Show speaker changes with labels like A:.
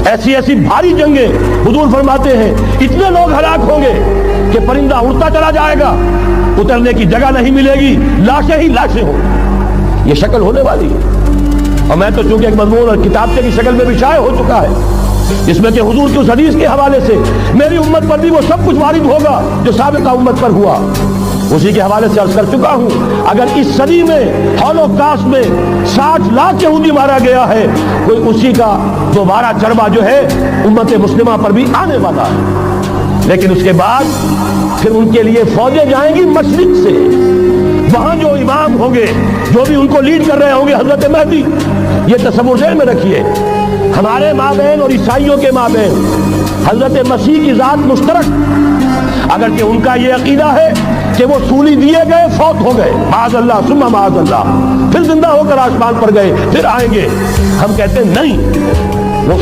A: ایسی ایسی بھاری جنگیں حضور فرماتے ہیں اتنے لوگ ہلاک ہوں گے کہ پرندہ اڑتا چلا جائے گا، اترنے کی جگہ نہیں ملے گی، لاشیں ہی لاشیں ہوں، یہ شکل ہونے والی ہے۔ اور میں تو چونکہ ایک مضمون اور کتابچے کی شکل میں بھی شائع ہو چکا ہے، جس میں کہ حضور کی اس حدیث کے حوالے سے میری امت پر بھی وہ سب کچھ وارد ہوگا جو سابقہ امت پر ہوا، اسی کے حوالے سے عرض کر چکا ہوں۔ اگر اس صدی میں ہولوکاسٹ میں 60 لاکھ یہودی مارا گیا ہے، کوئی اسی کا دوبارہ چربا جو ہے امت مسلمہ پر بھی آنے والا ہے، لیکن اس کے بعد پھر ان کے لیے فوجیں جائیں گی مشرق سے، وہاں جو امام ہوں گے، جو بھی ان کو لیڈ کر رہے ہوں گے حضرت مہدی، یہ تصور ذہن میں رکھیے۔ ہمارے مابین اور عیسائیوں کے مابین حضرت مسیح کی ذات مشترک، اگرچہ ان کا یہ عقیدہ ہے کہ وہ سولی دیے گئے، فوت ہو گئے، معاذ اللہ ثم معاذ اللہ، پھر زندہ ہو کر آسمان پر گئے، پھر آئیں گے، ہم کہتے ہیں نہیں، وہ